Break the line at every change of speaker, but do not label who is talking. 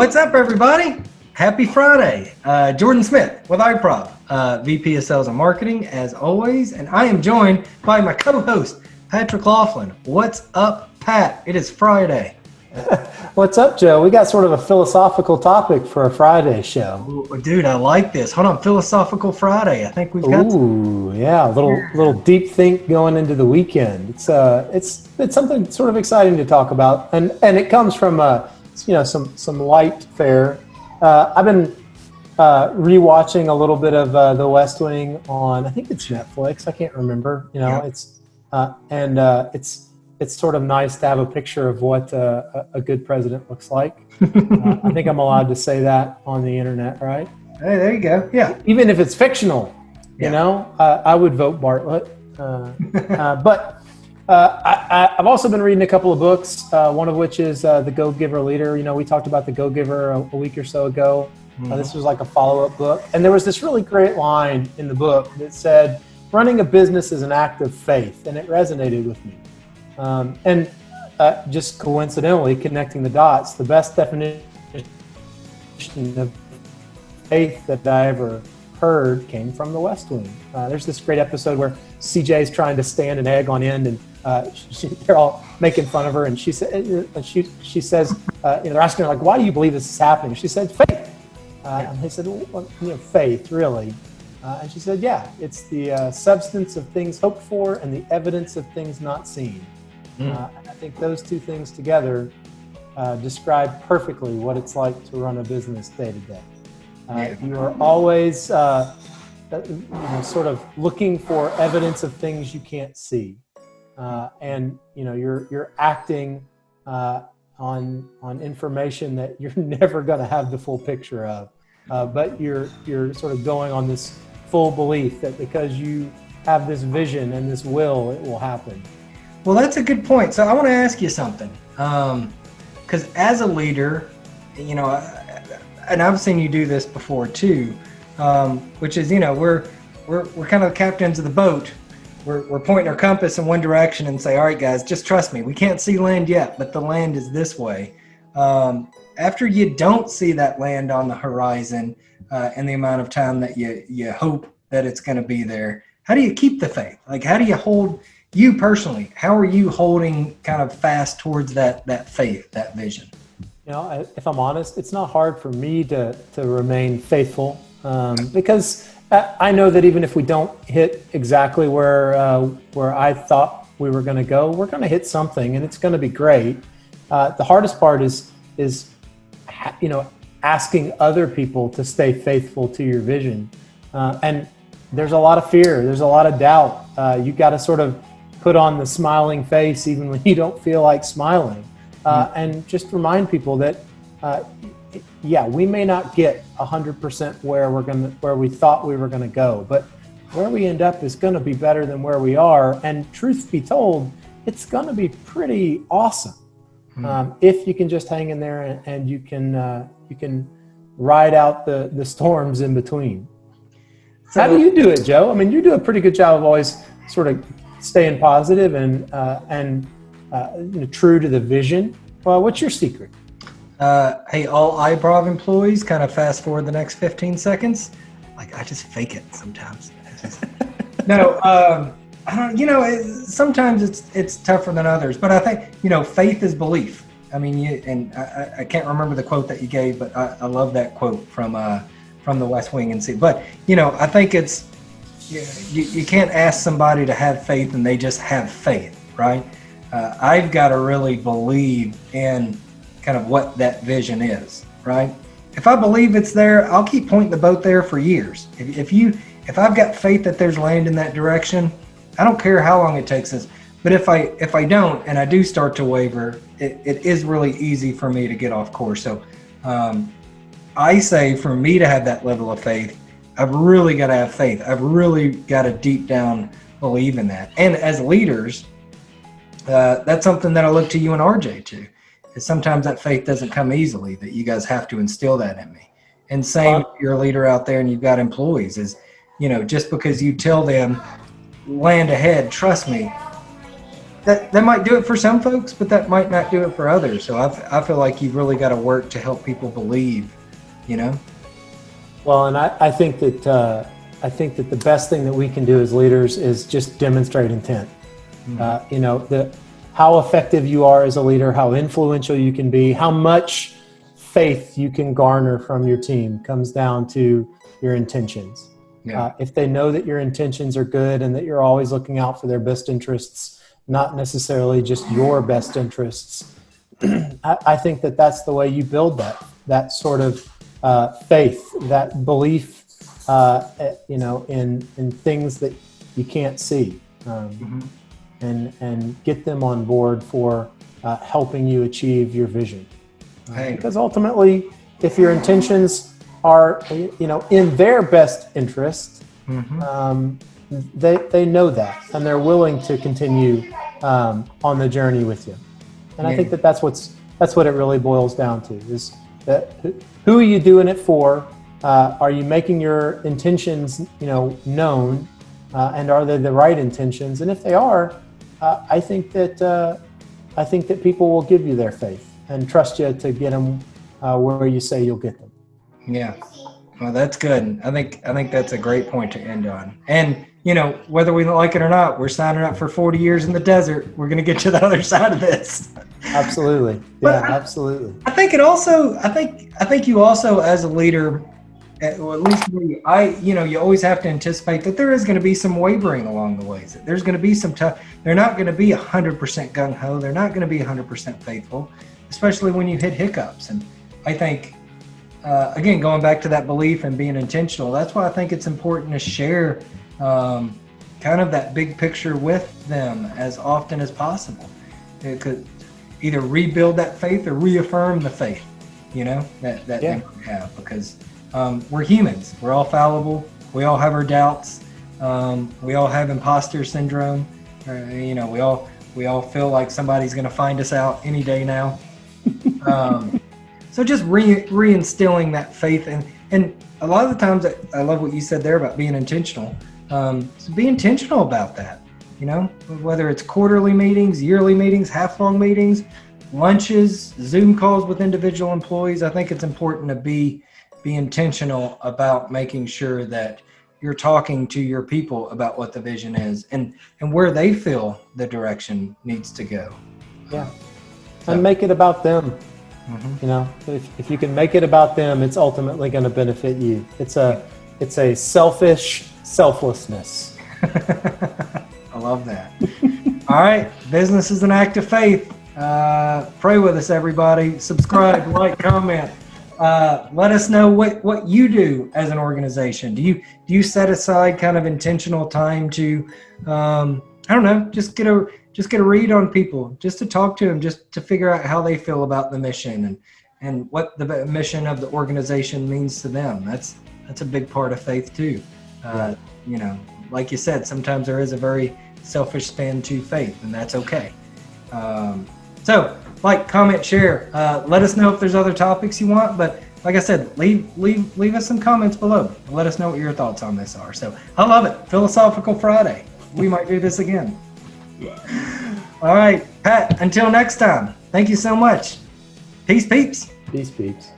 What's up, everybody? Happy Friday. Jordan Smith with iProv, VP of Sales and Marketing, as always. And I am joined by my co-host, Patrick Laughlin. What's up, Pat? It is Friday.
What's up, Joe? We got sort of a philosophical topic for a Friday show.
Ooh, dude, I like this. Hold on, Philosophical Friday. I think we've got.
Ooh, yeah, a little deep think going into the weekend. It's something sort of exciting to talk about, and it comes from some light fare. I've been rewatching a little bit of The West Wing on, I think it's Netflix. I can't remember. It's sort of nice to have a picture of what a good president looks like. I think I'm allowed to say that on the internet, right?
Hey, there you go. Yeah.
Even if it's fictional, I would vote Bartlett. I've also been reading a couple of books, one of which is The Go-Giver Leader. We talked about The Go-Giver a week or so ago. This was like a follow-up book. And there was this really great line in the book that said, running a business is an act of faith, and it resonated with me. Just coincidentally, connecting the dots, the best definition of faith that I ever heard came from The West Wing. There's this great episode where CJ is trying to stand an egg on end, and they're all making fun of her. And she says, they're asking her, like, why do you believe this is happening? She said, faith. And they said, well, faith, really? And she said, yeah, it's the substance of things hoped for and the evidence of things not seen. And I think those two things together describe perfectly what it's like to run a business day to day. You are always sort of looking for evidence of things you can't see, and you're acting on information that you're never going to have the full picture of, but you're sort of going on this full belief that because you have this vision and this will, it will happen.
Well, that's a good point. So I want to ask you something, because as a leader, and I've seen you do this before too, which is, we're kind of the captains of the boat. We're pointing our compass in one direction and say, all right, guys, just trust me. We can't see land yet, but the land is this way. After you don't see that land on the horizon, and the amount of time that you hope that it's going to be there, how do you keep the faith? Like, how do you hold? You personally, how are you holding kind of fast towards that faith, that vision?
If I'm honest, it's not hard for me to remain faithful, because I know that even if we don't hit exactly where I thought we were going to go, we're going to hit something, and it's going to be great. The hardest part is asking other people to stay faithful to your vision, and there's a lot of fear, there's a lot of doubt. You got to sort of put on the smiling face even when you don't feel like smiling, and just remind people that we may not get 100% where we thought we were going to go, but where we end up is going to be better than where we are. And truth be told, it's going to be pretty awesome if you can just hang in there and you can ride out the storms in between. So, how do you do it, Joe? I mean, you do a pretty good job of always sort of staying positive and true to the vision. Well, what's your secret?
Hey, all iProv employees, kind of fast forward the next 15 seconds. Like, I just fake it sometimes. No, I don't. Sometimes it's tougher than others, but I think faith is belief. I mean, I can't remember the quote that you gave, but I love that quote from The West Wing and see. But I think it's you can't ask somebody to have faith and they just have faith, right? I've got to really believe in kind of what that vision is, right? If I believe it's there, I'll keep pointing the boat there for years. If I've got faith that there's land in that direction, I don't care how long it takes us. But if I don't, and I do start to waver, it is really easy for me to get off course. So I say for me to have that level of faith, I've really got to have faith. I've really got to deep down believe in that. And as leaders, that's something that I look to you and RJ to. Is sometimes that faith doesn't come easily, that you guys have to instill that in me. And same, if you're a leader out there and you've got employees, is, just because you tell them land ahead, trust me, that might do it for some folks, but that might not do it for others. So I feel like you've really got to work to help people believe, you know?
Well, and I think that the best thing that we can do as leaders is just demonstrate intent. You know, how effective you are as a leader, how influential you can be, how much faith you can garner from your team comes down to your intentions.
Yeah.
If they know that your intentions are good and that you're always looking out for their best interests, not necessarily just your best interests, I think that that's the way you build that sort of faith, that belief, you know, in things that you can't see, and get them on board for helping you achieve your vision. Because ultimately, if your intentions are, you know, in their best interest, they know that, and they're willing to continue on the journey with you. And I think that that's what it really boils down to, is that who are you doing it for? Are you making your intentions, you know, known, and are they the right intentions? And if they are, I think that people will give you their faith and trust you to get them where you say you'll get them.
Yeah. Well, that's good. I think that's a great point to end on. And, you know, whether we like it or not, we're signing up for 40 years in the desert. We're going to get to the other side of this.
Absolutely. Yeah, absolutely.
I think you also, as a leader, well, at least me, you know, you always have to anticipate that there is going to be some wavering along the way. There's going to be some tough. They're not going to be 100% gung ho. They're not going to be 100% faithful, especially when you hit hiccups. And I think, again, going back to that belief and being intentional, that's why I think it's important to share kind of that big picture with them as often as possible. It could either rebuild that faith or reaffirm the faith, you know, that they might have, because we're humans. We're all fallible. We all have our doubts. We all have imposter syndrome. You know, we all feel like somebody's going to find us out any day now. So just reinstilling that faith, and a lot of the times, I love what you said there about being intentional. So be intentional about that. You know, whether it's quarterly meetings, yearly meetings, half-long meetings, lunches, Zoom calls with individual employees. I think it's important to be intentional about making sure that you're talking to your people about what the vision is and where they feel the direction needs to go.
Yeah. And make it about them. You know, if you can make it about them, it's ultimately going to benefit you. It's a selfish selflessness.
I love that. All right. Business is an act of faith. Pray with us, everybody. Subscribe, like, comment. Let us know what you do as an organization. Do you set aside kind of intentional time to, I don't know, just get a read on people, just to talk to them, just to figure out how they feel about the mission and what the mission of the organization means to them. That's a big part of faith too. You know, like you said, sometimes there is a very selfish spin to faith, and that's okay. So like, comment, share, let us know if there's other topics you want, but like I said, leave us some comments below. Let us know what your thoughts on this are. So I love it. Philosophical Friday. We might do this again. All right, Pat, until next time, thank you so much. Peace, peeps.
Peace, peeps.